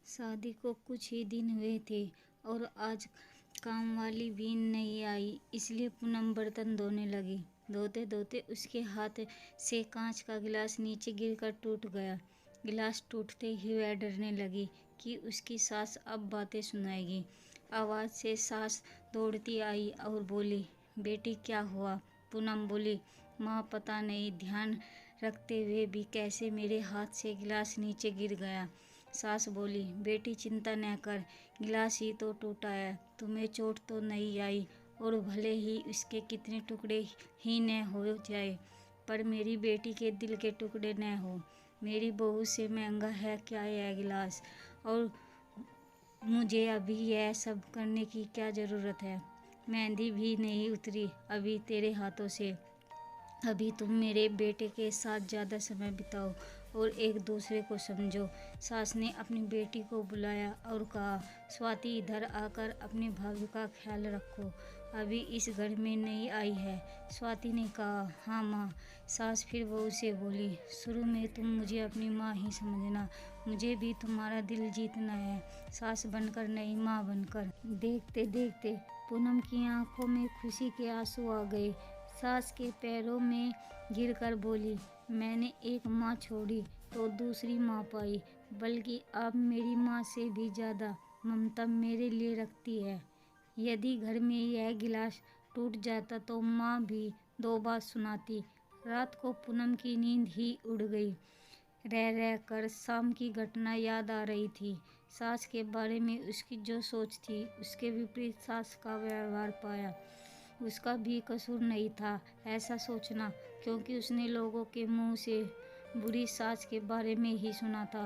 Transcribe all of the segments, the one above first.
शादी को कुछ ही दिन हुए थे और आज काम वाली भी नहीं आई, इसलिए पूनम बर्तन धोने लगी। धोते धोते उसके हाथ से कांच का गिलास नीचे गिरकर टूट गया। गिलास टूटते ही वह डरने लगी कि उसकी सास अब बातें सुनाएगी। आवाज़ से सास दौड़ती आई और बोली, बेटी क्या हुआ? पूनम बोली, माँ पता नहीं, ध्यान रखते हुए भी कैसे मेरे हाथ से गिलास नीचे गिर गया। सास बोली, बेटी चिंता न कर, गिलास ही तो टूटा है, तुम्हें चोट तो नहीं आई और भले ही इसके कितने टुकड़े ही न हो जाए, पर मेरी बेटी के दिल के टुकड़े न हो। मेरी बहू से महंगा है क्या यह गिलास, और मुझे अभी यह सब करने की क्या ज़रूरत है? मेहंदी भी नहीं उतरी अभी तेरे हाथों से। अभी तुम मेरे बेटे के साथ ज़्यादा समय बिताओ और एक दूसरे को समझो। सास ने अपनी बेटी को बुलाया और कहा, स्वाति इधर आकर अपनी भाभी का ख्याल रखो, अभी इस घर में नहीं आई है। स्वाति ने कहा, हाँ माँ। सास फिर बहू से बोली, शुरू में तुम मुझे अपनी माँ ही समझना, मुझे भी तुम्हारा दिल जीतना है, सास बनकर नहीं माँ बनकर। देखते देखते पूनम की आंखों में खुशी के आंसू आ गए। सास के पैरों में गिरकर बोली, मैंने एक माँ छोड़ी तो दूसरी माँ पाई, बल्कि अब मेरी माँ से भी ज़्यादा ममता मेरे लिए रखती है। यदि घर में यह गिलास टूट जाता तो माँ भी दो बात सुनाती। रात को पूनम की नींद ही उड़ गई। रह रह कर शाम की घटना याद आ रही थी। सास के बारे में उसकी जो सोच थी, उसके विपरीत सास का व्यवहार पाया। उसका भी कसूर नहीं था ऐसा सोचना, क्योंकि उसने लोगों के मुंह से बुरी सास के बारे में ही सुना था।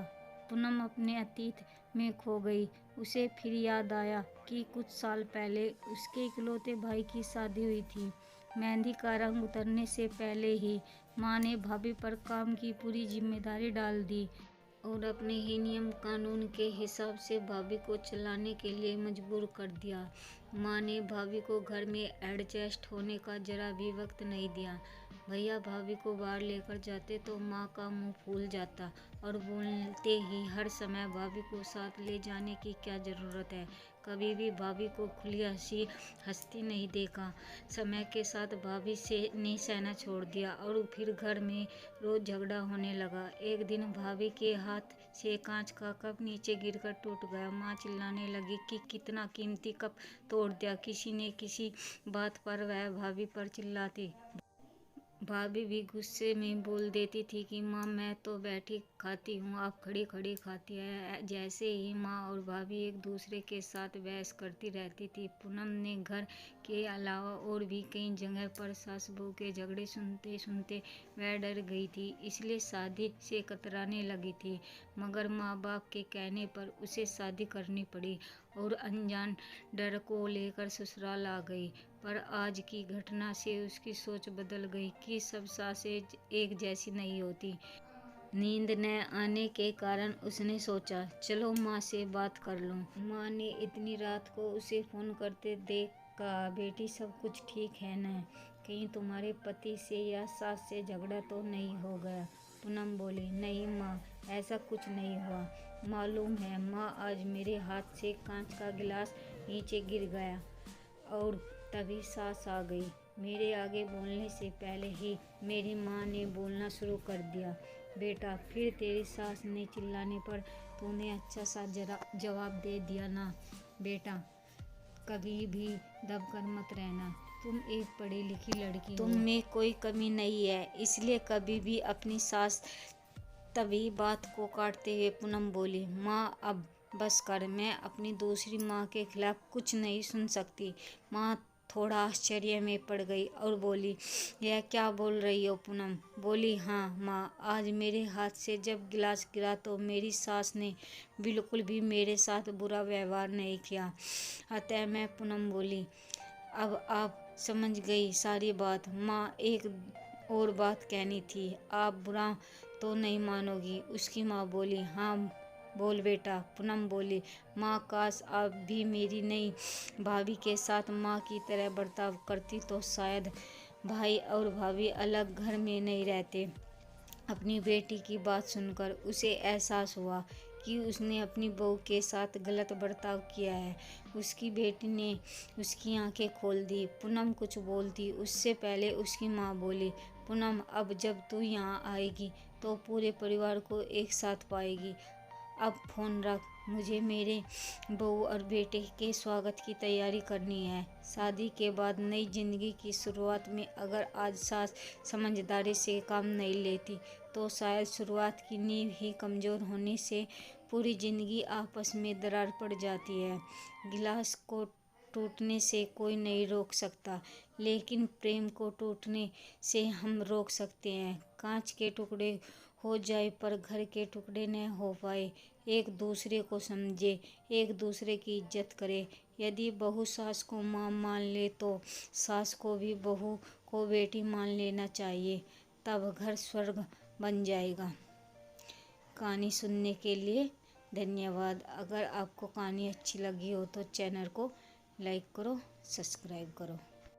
पूनम अपने अतीत में खो गई। उसे फिर याद आया कि कुछ साल पहले उसके इकलौते भाई की शादी हुई थी। मेहंदी का रंग उतरने से पहले ही माँ ने भाभी पर काम की पूरी जिम्मेदारी डाल दी और अपने ही नियम कानून के हिसाब से भाभी को चलाने के लिए मजबूर कर दिया। माँ ने भाभी को घर में एडजस्ट होने का जरा भी वक्त नहीं दिया। भैया भाभी को बाहर लेकर जाते तो माँ का मुंह फूल जाता और बोलते ही हर समय भाभी को साथ ले जाने की क्या ज़रूरत है। कभी भी भाभी को खुली हंसती नहीं देखा। समय के साथ भाभी से ने सहना छोड़ दिया और फिर घर में रोज झगड़ा होने लगा। एक दिन भाभी के हाथ से कांच का कप नीचे गिरकर टूट गया। माँ चिल्लाने लगी कि कितना कीमती कप तोड़ दिया। किसी ने किसी बात पर वह भाभी पर चिल्लाती। भाभी भी गुस्से में बोल देती थी कि माँ मैं तो बैठी खाती हूँ, आप खड़ी खड़ी खाती है। जैसे ही माँ और भाभी एक दूसरे के साथ बहस करती रहती थी। पूनम ने घर के अलावा और भी कई जगह पर सास बहू के झगड़े सुनते सुनते वह डर गई थी, इसलिए शादी से कतराने लगी थी। मगर माँ बाप के कहने पर उसे शादी करनी पड़ी और अनजान डर को लेकर ससुराल आ गई। पर आज की घटना से उसकी सोच बदल गई कि सब सासें एक जैसी नहीं होती। नींद न आने के कारण उसने सोचा, चलो माँ से बात कर लूँ। माँ ने इतनी रात को उसे फ़ोन करते देख कहा, बेटी सब कुछ ठीक है न? कहीं तुम्हारे पति से या सास से झगड़ा तो नहीं हो गया? पूनम बोली, नहीं माँ, ऐसा कुछ नहीं हुआ। मालूम है माँ, आज मेरे हाथ से कांच का गिलास नीचे गिर गया और तभी सास आ गई। मेरे आगे बोलने से पहले ही मेरी माँ ने बोलना शुरू कर दिया। बेटा, फिर तेरी सास ने चिल्लाने पर तूने अच्छा सा जवाब दे दिया ना। बेटा, कभी भी दबकर मत रहना, तुम एक पढ़ी लिखी लड़की हो, तुम में कोई कमी नहीं है, इसलिए कभी भी अपनी सास। तभी बात को काटते हुए पूनम बोली, माँ अब बस कर, मैं अपनी दूसरी माँ के खिलाफ कुछ नहीं सुन सकती। माँ थोड़ा आश्चर्य में पड़ गई और बोली, यह क्या बोल रही हो पूनम? बोली, हाँ माँ, आज मेरे हाथ से जब गिलास गिरा तो मेरी सास ने बिल्कुल भी मेरे साथ बुरा व्यवहार नहीं किया। अतः मैं पूनम बोली, अब आप समझ गई सारी बात। माँ एक और बात कहनी थी, आप बुरा तो नहीं मानोगी? उसकी माँ बोली, हाँ बोल बेटा। पूनम बोली, माँ काश आप भी मेरी नई भाभी के साथ माँ की तरह बर्ताव करती तो शायद भाई और भाभी अलग घर में नहीं रहते। अपनी बेटी की बात सुनकर उसे एहसास हुआ कि उसने अपनी बहू के साथ गलत बर्ताव किया है। उसकी बेटी ने उसकी आंखें खोल दी। पूनम कुछ बोलती उससे पहले उसकी माँ बोली, पूनम अब जब तू यहाँ आएगी तो पूरे परिवार को एक साथ पाएगी। अब फ़ोन रख, मुझे मेरे बहू और बेटे के स्वागत की तैयारी करनी है। शादी के बाद नई ज़िंदगी की शुरुआत में अगर आज सास समझदारी से काम नहीं लेती तो शायद शुरुआत की नींव ही कमज़ोर होने से पूरी ज़िंदगी आपस में दरार पड़ जाती है। गिलास को टूटने से कोई नहीं रोक सकता, लेकिन प्रेम को टूटने से हम रोक सकते हैं। कांच के टुकड़े हो जाए पर घर के टुकड़े न हो पाए। एक दूसरे को समझे, एक दूसरे की इज्जत करे। यदि बहू सास को माँ मान ले तो सास को भी बहू को बेटी मान लेना चाहिए, तब घर स्वर्ग बन जाएगा। कहानी सुनने के लिए धन्यवाद। अगर आपको कहानी अच्छी लगी हो तो चैनल को लाइक करो, सब्सक्राइब करो।